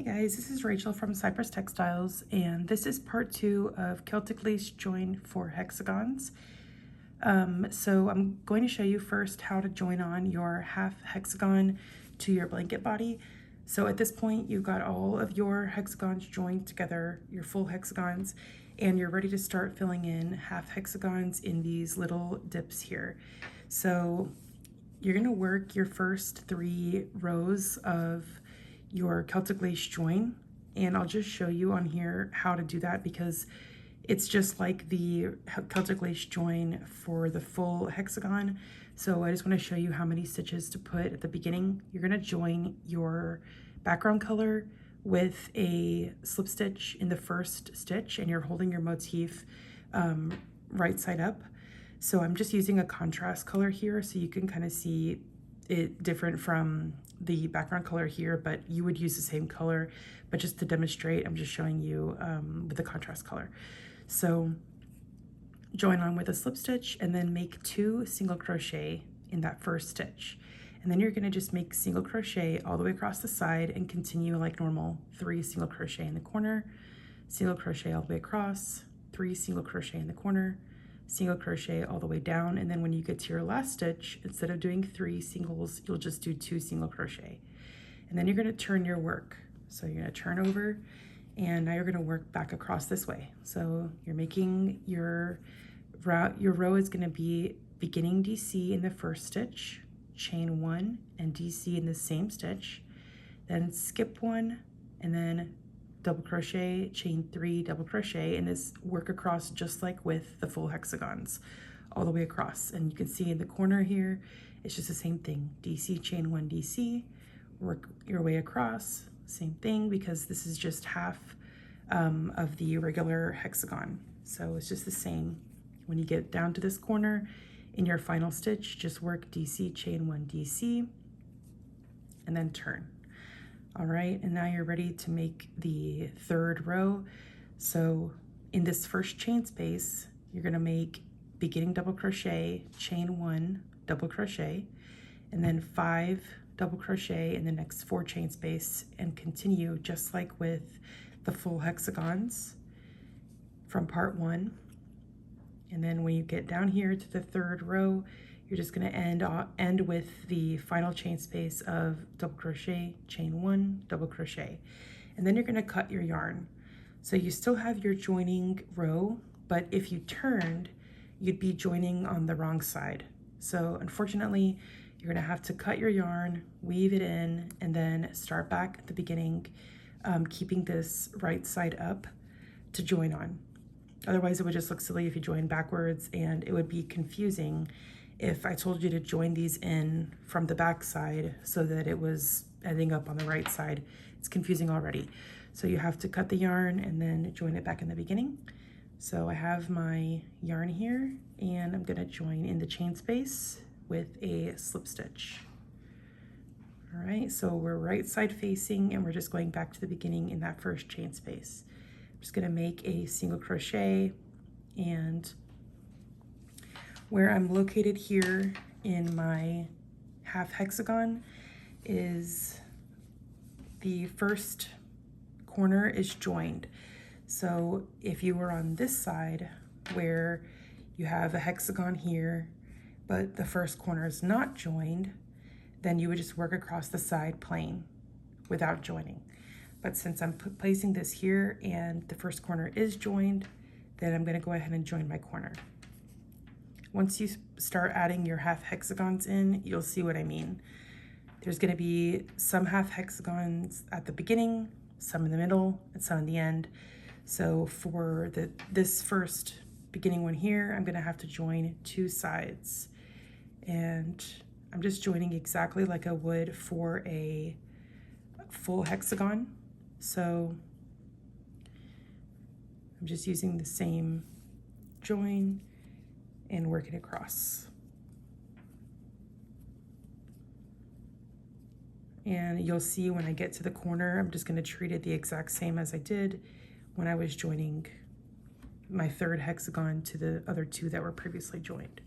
Guys, this is Rachel from Cypress Textiles, and this is part 2 of Celtic Lace Join for Hexagons. So I'm going to show you first how to join on your half hexagon to your blanket body. So at this point, you've got all of your hexagons joined together, your full hexagons, and you're ready to start filling in half hexagons in these little dips here. So you're going to work your first 3 rows of your Celtic Lace Join, and I'll just show you on here how to do that because it's just like the Celtic Lace Join for the full hexagon. So I just want to show you how many stitches to put at the beginning. You're going to join your background color with a slip stitch in the first stitch, and you're holding your motif right side up. So I'm just using a contrast color here so you can kind of see it different from the background color here, but you would use the same color, but just to demonstrate, I'm just showing you with the contrast color. So join on with a slip stitch and then make 2 single crochet in that first stitch. And then you're going to just make single crochet all the way across the side and continue like normal. 3 single crochet in the corner, single crochet all the way across, 3 single crochet in the corner, single crochet all the way down, and then when you get to your last stitch, instead of doing 3 singles, you'll just do 2 single crochet. And then you're going to turn your work. So you're going to turn over, and now you're going to work back across this way. So you're making your row is going to be beginning DC in the first stitch, chain 1 and DC in the same stitch, then skip 1, and then double crochet, chain 3, double crochet, and this work across just like with the full hexagons all the way across. And you can see in the corner here, it's just the same thing. DC, chain 1, DC, work your way across, same thing, because this is just half of the regular hexagon. So it's just the same. When you get down to this corner in your final stitch, just work DC, chain 1, DC, and then turn. All right, and now you're ready to make the 3rd row. So in this first chain space, you're gonna make beginning double crochet, chain 1, double crochet, and then 5 double crochet in the next 4 chain space, and continue just like with the full hexagons from part 1. And then when you get down here to the 3rd row, you're just going to end with the final chain space of double crochet, chain 1, double crochet, and then you're going to cut your yarn. So you still have your joining row, but if you turned, you'd be joining on the wrong side. So unfortunately, you're going to have to cut your yarn, weave it in, and then start back at the beginning, keeping this right side up to join on. Otherwise, it would just look silly if you join backwards, and it would be confusing if I told you to join these in from the back side so that it was ending up on the right side. It's confusing already. So you have to cut the yarn and then join it back in the beginning. So I have my yarn here, and I'm gonna join in the chain space with a slip stitch. All right, so we're right side facing, and we're just going back to the beginning in that first chain space. I'm just gonna make a single crochet, and where I'm located here in my half hexagon is the first corner is joined. So if you were on this side where you have a hexagon here, but the first corner is not joined, then you would just work across the side plain without joining. But since I'm placing this here and the first corner is joined, then I'm going to go ahead and join my corner. Once you start adding your half hexagons in, you'll see what I mean. There's going to be some half hexagons at the beginning, some in the middle, and some in the end. So for this first beginning one here, I'm going to have to join 2 sides. And I'm just joining exactly like I would for a full hexagon. So I'm just using the same join and working across. And you'll see when I get to the corner, I'm just going to treat it the exact same as I did when I was joining my 3rd hexagon to the other 2 that were previously joined.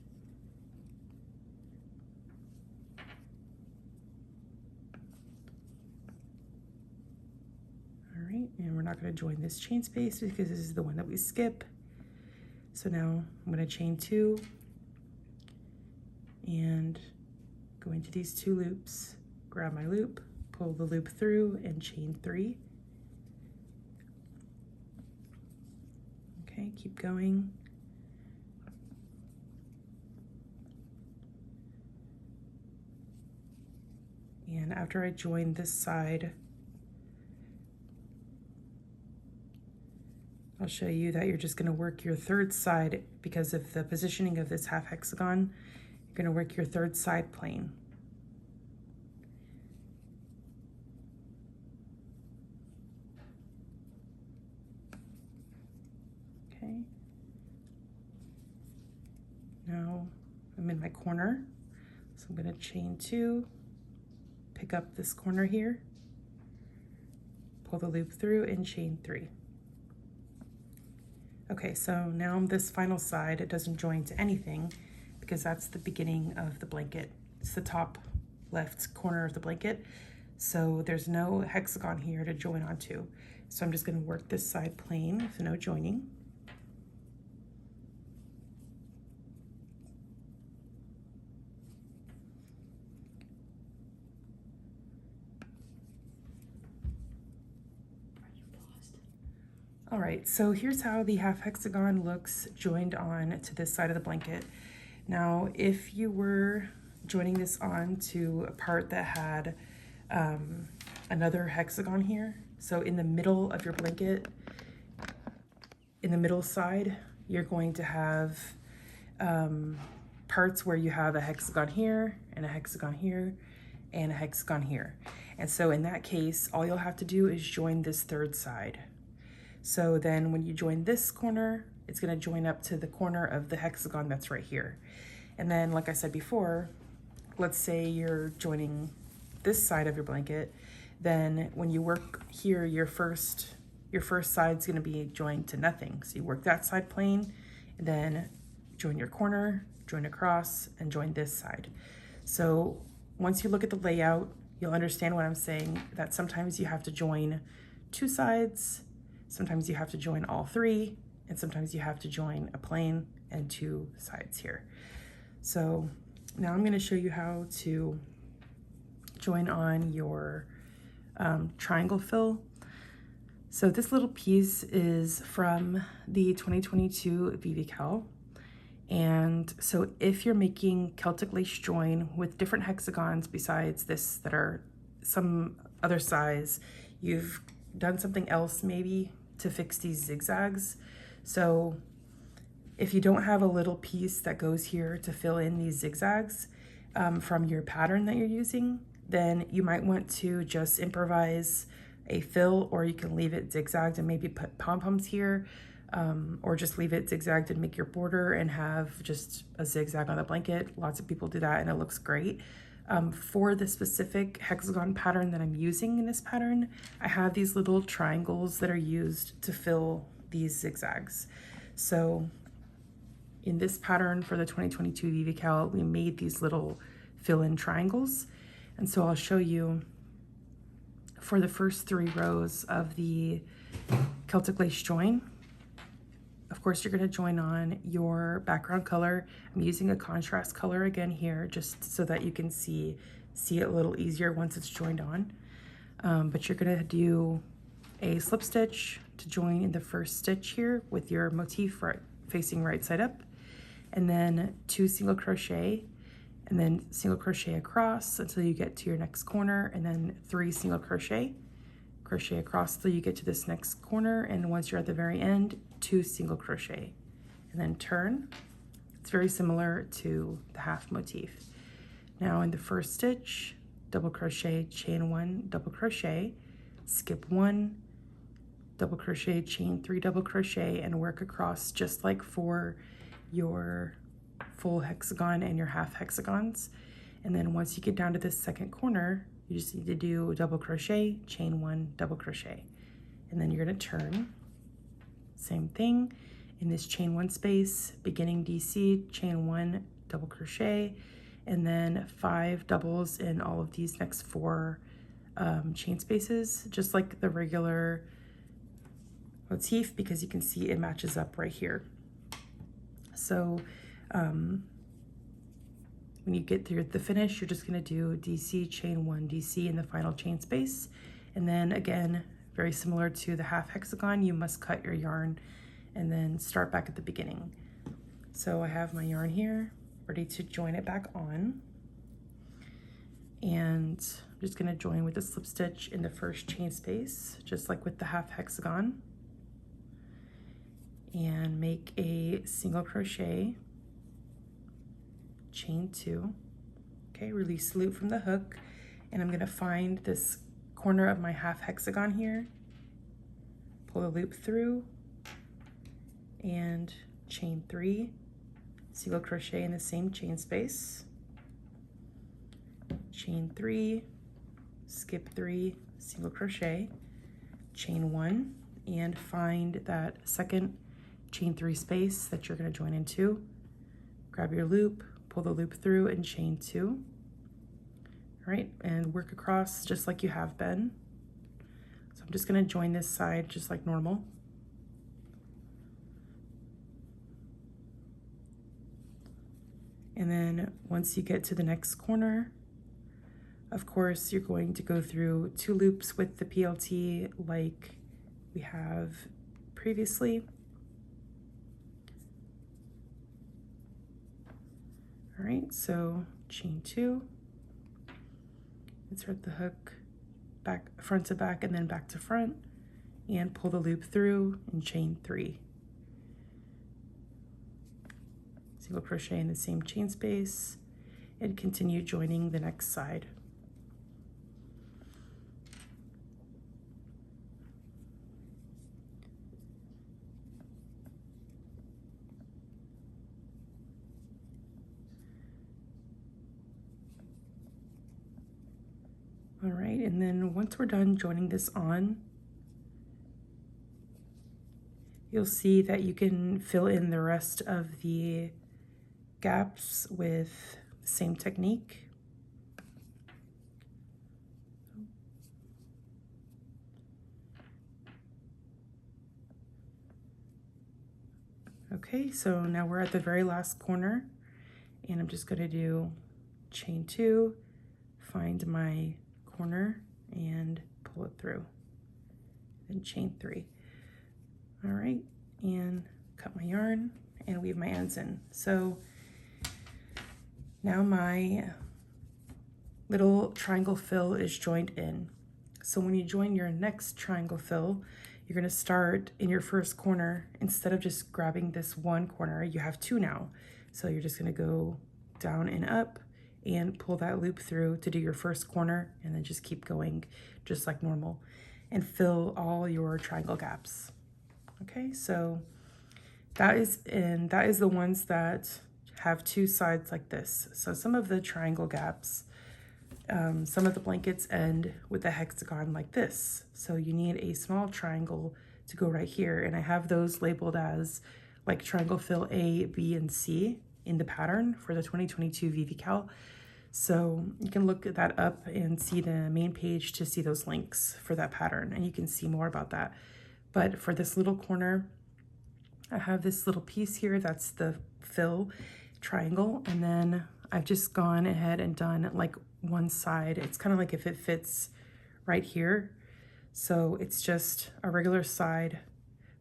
and we're not going to join this chain space because this is the one that we skip. So now I'm going to chain 2 and go into these 2 loops, grab my loop, pull the loop through, and chain 3. Okay, keep going. And after I join this side, I'll show you that you're just going to work your 3rd side because of the positioning of this half hexagon. You're going to work your 3rd side plain. Okay. Now I'm in my corner, so I'm going to chain 2, pick up this corner here, pull the loop through, and chain 3. Okay, so now this final side, it doesn't join to anything because that's the beginning of the blanket. It's the top left corner of the blanket. So there's no hexagon here to join onto. So I'm just going to work this side plain with no joining. All right, so here's how the half hexagon looks joined on to this side of the blanket. Now, if you were joining this on to a part that had another hexagon here, so in the middle of your blanket, in the middle side, you're going to have parts where you have a hexagon here and a hexagon here and a hexagon here. And so in that case, all you'll have to do is join this 3rd side. So then when you join this corner, it's going to join up to the corner of the hexagon that's right here. And then, like I said before, let's say you're joining this side of your blanket, then when you work here, your first side's going to be joined to nothing. So you work that side plain, and then join your corner, join across, and join this side. So once you look at the layout, you'll understand what I'm saying, that sometimes you have to join 2 sides, sometimes you have to join all 3, and sometimes you have to join a plain and 2 sides here. So now I'm going to show you how to join on your triangle fill. So this little piece is from the 2022 VVCAL. And so if you're making Celtic Lace Join with different hexagons besides this that are some other size, you've done something else maybe to fix these zigzags. So if you don't have a little piece that goes here to fill in these zigzags from your pattern that you're using, then you might want to just improvise a fill, or you can leave it zigzagged and maybe put pom-poms here, or just leave it zigzagged and make your border and have just a zigzag on the blanket. Lots of people do that and it looks great. For the specific hexagon pattern that I'm using in this pattern, I have these little triangles that are used to fill these zigzags. So in this pattern for the 2022 VVCAL, we made these little fill-in triangles. And so I'll show you for the first 3 rows of the Celtic Lace Join. Of course, you're going to join on your background color. I'm using a contrast color again here, just so that you can see it a little easier once it's joined on. But you're going to do a slip stitch to join in the first stitch here with your motif facing right side up, and then 2 single crochet, and then single crochet across until you get to your next corner, and then 3 single crochet across till you get to this next corner, and once you're at the very end, 2 single crochet, and then turn. It's very similar to the half motif. Now in the first stitch, double crochet, chain 1, double crochet, skip 1, double crochet, chain 3 double crochet, and work across just like for your full hexagon and your half hexagons. And then once you get down to this second corner, you just need to do double crochet, chain 1, double crochet, and then you're going to turn. Same thing in this chain 1 space, beginning DC, chain 1, double crochet, and then 5 doubles in all of these next 4 chain spaces, just like the regular motif because you can see it matches up right here. So when you get through the finish, you're just going to do DC, chain 1, DC in the final chain space. And then again, very similar to the half hexagon, you must cut your yarn and then start back at the beginning. So I have my yarn here, ready to join it back on. And I'm just going to join with a slip stitch in the first chain space, just like with the half hexagon. And make a single crochet, chain 2. Okay, release the loop from the hook, and I'm going to find this corner of my half hexagon here, pull the loop through, and chain 3, single crochet in the same chain space, chain 3, skip 3, single crochet, chain 1, and find that second chain 3 space that you're going to join into. Grab your loop, pull the loop through, and chain 2. All right, and work across just like you have been. So I'm just going to join this side just like normal. And then once you get to the next corner, of course, you're going to go through 2 loops with the PLT like we have previously. All right, so chain 2, insert the hook back, front to back, and then back to front, and pull the loop through and chain 3. Single crochet in the same chain space, and continue joining the next side. All right, and then once we're done joining this on, you'll see that you can fill in the rest of the gaps with the same technique. Okay, so now we're at the very last corner, and I'm just going to do chain 2, find my corner, and pull it through, then chain 3. All right, and cut my yarn and weave my ends in. So now my little triangle fill is joined in. So when you join your next triangle fill, you're going to start in your first corner. Instead of just grabbing this one corner, you have 2 now. So you're just going to go down and up and pull that loop through to do your first corner, and then just keep going just like normal and fill all your triangle gaps. Okay, so that is the ones that have 2 sides like this. So some of the triangle gaps, some of the blankets end with a hexagon like this. So you need a small triangle to go right here, and I have those labeled as like triangle fill A, B, and C in the pattern for the 2022 VVCAL. So you can look that up and see the main page to see those links for that pattern, and you can see more about that. But for this little corner, I have this little piece here that's the fill triangle, and then I've just gone ahead and done like one side. It's kind of like if it fits right here. So it's just a regular side,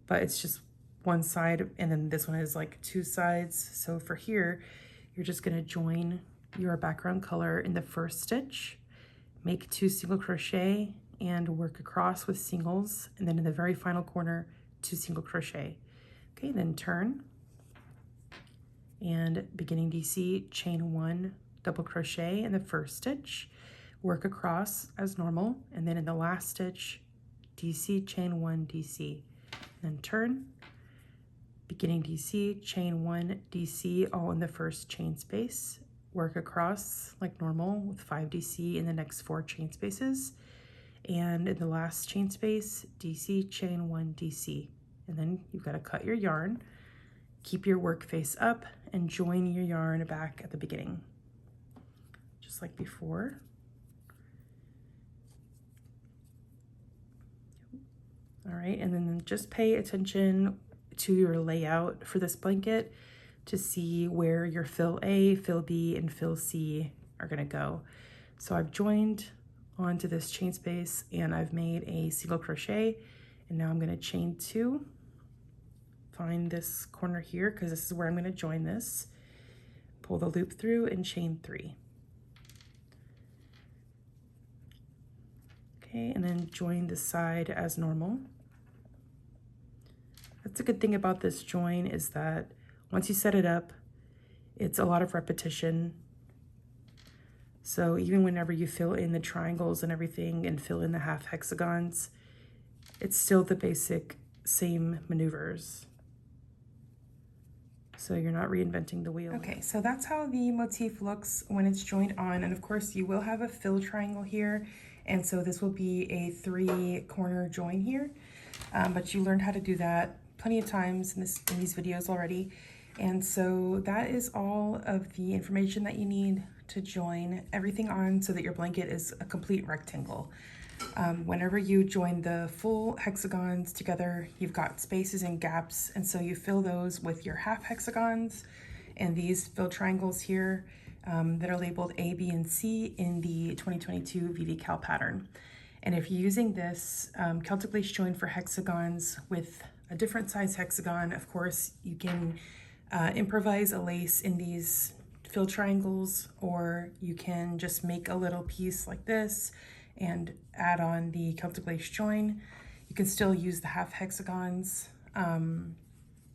but it's just one side, and then this one is like 2 sides. So for here, you're just going to join your background color in the first stitch, make 2 single crochet, and work across with singles, and then in the very final corner, 2 single crochet. Okay, then turn, and beginning DC, chain 1, double crochet in the first stitch, work across as normal, and then in the last stitch, DC, chain 1, DC, then turn, beginning DC, chain 1, DC, all in the first chain space, work across like normal with 5 DC in the next 4 chain spaces, and in the last chain space, DC, chain 1, DC, and then you've got to cut your yarn, keep your work face up, and join your yarn back at the beginning, just like before. All right, and then just pay attention to your layout for this blanket to see where your fill A, fill B, and fill C are gonna go. So I've joined onto this chain space and I've made a single crochet, and now I'm gonna chain 2, find this corner here because this is where I'm gonna join this, pull the loop through and chain 3. Okay, and then join the side as normal. That's a good thing about this join is that once you set it up, it's a lot of repetition. So even whenever you fill in the triangles and everything and fill in the half hexagons, it's still the basic same maneuvers. So you're not reinventing the wheel. Okay, so that's how the motif looks when it's joined on. And of course you will have a fill triangle here. And so this will be a 3-corner join here. But you learned how to do that plenty of times in these videos already. And so that is all of the information that you need to join everything on so that your blanket is a complete rectangle. Whenever you join the full hexagons together, you've got spaces and gaps, and so you fill those with your half hexagons and these fill triangles here that are labeled A, B, and C in the 2022 VVCAL pattern. And if you're using this Celtic Lace Join for hexagons with a different size hexagon, of course, you can improvise a lace in these fill triangles, or you can just make a little piece like this and add on the Celtic Lace Join. You can still use the half hexagons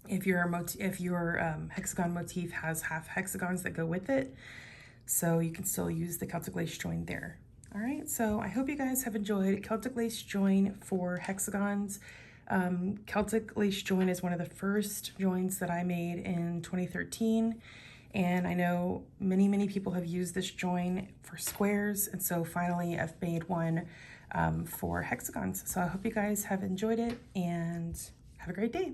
if your hexagon motif has half hexagons that go with it. So you can still use the Celtic Lace Join there. All right, so I hope you guys have enjoyed Celtic Lace Join for hexagons. Celtic Lace Join is one of the first joins that I made in 2013. And I know many people have used this join for squares. And so finally I've made one for hexagons. So I hope you guys have enjoyed it and have a great day.